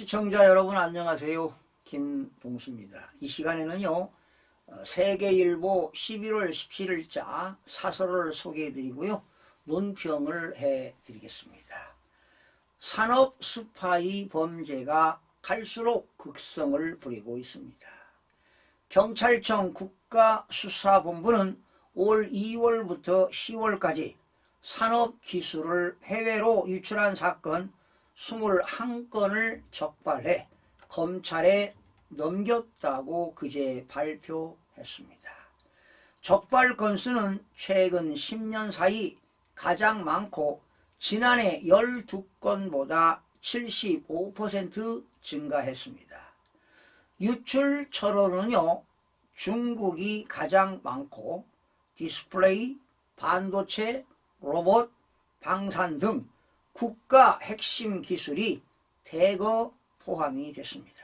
시청자 여러분 안녕하세요. 김동수입니다. 이 시간에는요 세계일보 11월 17일자 사설을 소개해드리고요 논평을 해드리겠습니다. 산업 스파이 범죄가 갈수록 극성을 부리고 있습니다. 경찰청 국가수사본부는 올 2월부터 10월까지 산업기술을 해외로 유출한 사건 21건을 적발해 검찰에 넘겼다고 그제 발표했습니다. 적발 건수는 최근 10년 사이 가장 많고 지난해 12건보다 75% 증가했습니다. 유출 철원은요 중국이 가장 많고 디스플레이, 반도체, 로봇, 방산 등 국가 핵심 기술이 대거 포함이 됐습니다.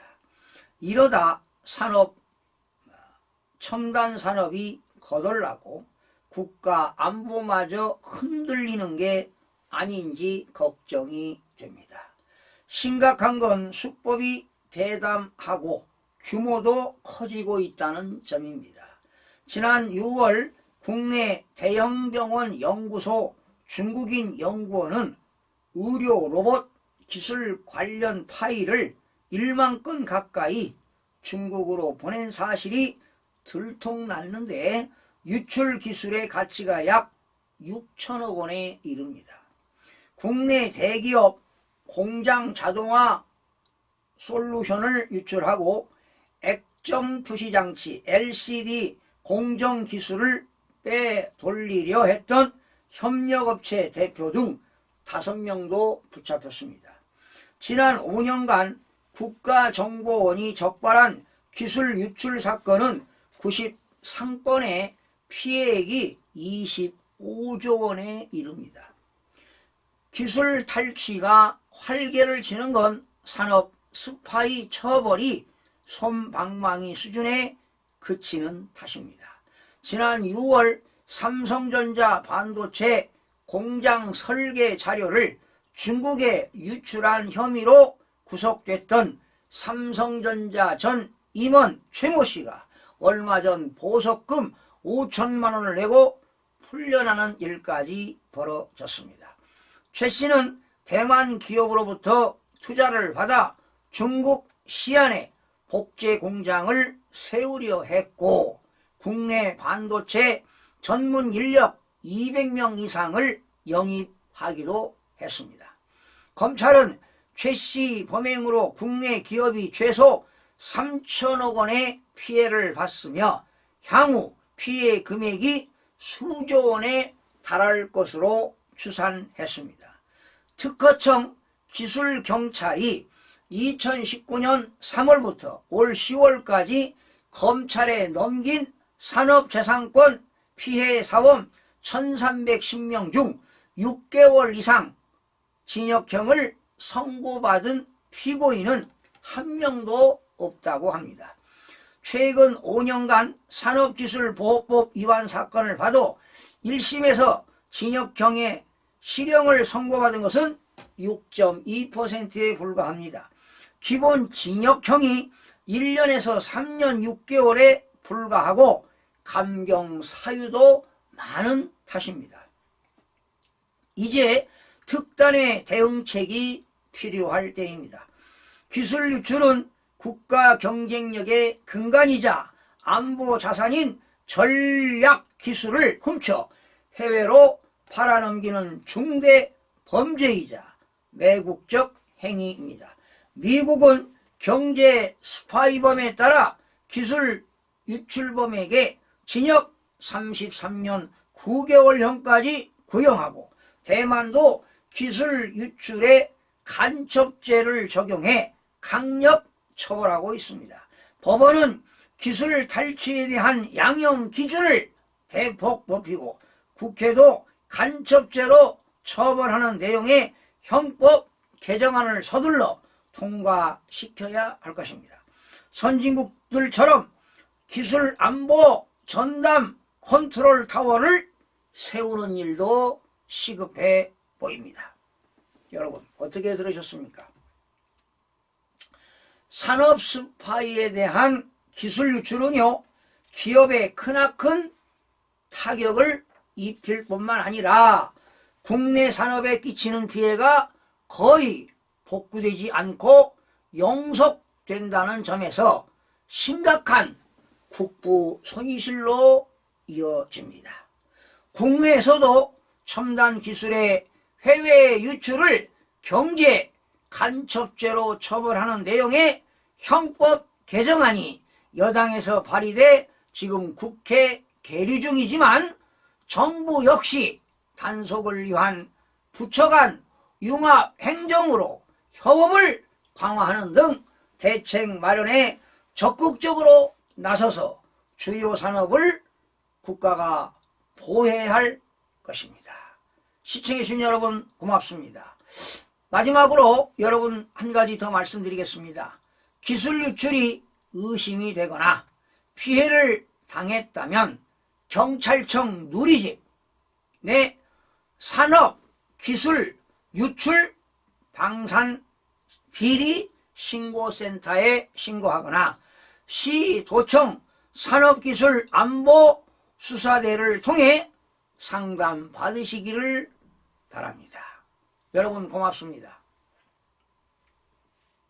이러다 첨단 산업이 거덜나고 국가 안보마저 흔들리는 게 아닌지 걱정이 됩니다. 심각한 건 수법이 대담하고 규모도 커지고 있다는 점입니다. 지난 6월 국내 대형병원 연구소 중국인 연구원은 의료 로봇 기술 관련 파일을 1만 건 가까이 중국으로 보낸 사실이 들통났는데 유출 기술의 가치가 약 6천억 원에 이릅니다. 국내 대기업 공장 자동화 솔루션을 유출하고 액정 투시장치 LCD 공정 기술을 빼돌리려 했던 협력업체 대표 등 5명도 붙잡혔습니다. 지난 5년간 국가정보원이 적발한 기술 유출 사건은 93건에 피해액이 25조 원에 이릅니다. 기술 탈취가 활개를 치는 건 산업 스파이 처벌이 솜방망이 수준에 그치는 탓입니다. 지난 6월 삼성전자 반도체 공장 설계 자료를 중국에 유출한 혐의로 구속됐던 삼성전자 전 임원 최모 씨가 얼마 전 보석금 5천만 원을 내고 풀려나는 일까지 벌어졌습니다. 최 씨는 대만 기업으로부터 투자를 받아 중국 시안에 복제 공장을 세우려 했고 국내 반도체 전문 인력 200명 이상을 영입하기도 했습니다. 검찰은 최 씨 범행으로 국내 기업이 최소 3천억 원의 피해를 봤으며 향후 피해 금액이 수조 원에 달할 것으로 추산했습니다. 특허청 기술경찰이 2019년 3월부터 올 10월까지 검찰에 넘긴 산업재산권 피해 사범 1310명 중 6개월 이상 징역형을 선고받은 피고인은 한 명도 없다고 합니다. 최근 5년간 산업기술보호법 위반 사건을 봐도 1심에서 징역형의 실형을 선고받은 것은 6.2%에 불과합니다. 기본 징역형이 1년에서 3년 6개월에 불과하고 감경 사유도 많은 탓입니다. 이제 특단의 대응책이 필요할 때입니다. 기술 유출은 국가 경쟁력의 근간이자 안보 자산인 전략 기술을 훔쳐 해외로 팔아넘기는 중대 범죄이자 매국적 행위입니다. 미국은 경제 스파이범에 따라 기술 유출범에게 징역 33년 9개월형까지 구형하고 대만도 기술 유출에 간첩죄를 적용해 강력 처벌하고 있습니다. 법원은 기술 탈취에 대한 양형 기준을 대폭 높이고 국회도 간첩죄로 처벌하는 내용의 형법 개정안을 서둘러 통과시켜야 할 것입니다. 선진국들처럼 기술 안보 전담 컨트롤 타워를 세우는 일도 시급해 보입니다. 여러분 어떻게 들으셨습니까? 산업 스파이에 대한 기술 유출은요, 기업에 크나큰 타격을 입힐 뿐만 아니라 국내 산업에 끼치는 피해가 거의 복구되지 않고 영속된다는 점에서 심각한 국부 손실로 이어집니다. 국내에서도 첨단 기술의 해외 유출을 경제 간첩죄로 처벌하는 내용의 형법 개정안이 여당에서 발의돼 지금 국회 계류 중이지만 정부 역시 단속을 위한 부처 간 융합 행정으로 협업을 강화하는 등 대책 마련에 적극적으로 나서서 주요 산업을 국가가 보호해야 할 것입니다. 시청해주신 여러분 고맙습니다. 마지막으로 여러분 한 가지 더 말씀드리겠습니다. 기술 유출이 의심이 되거나 피해를 당했다면 경찰청 누리집 내 산업 기술 유출 방산 비리 신고센터에 신고하거나 시도청 산업기술 안보 수사대를 통해 상담 받으시기를 바랍니다. 여러분 고맙습니다.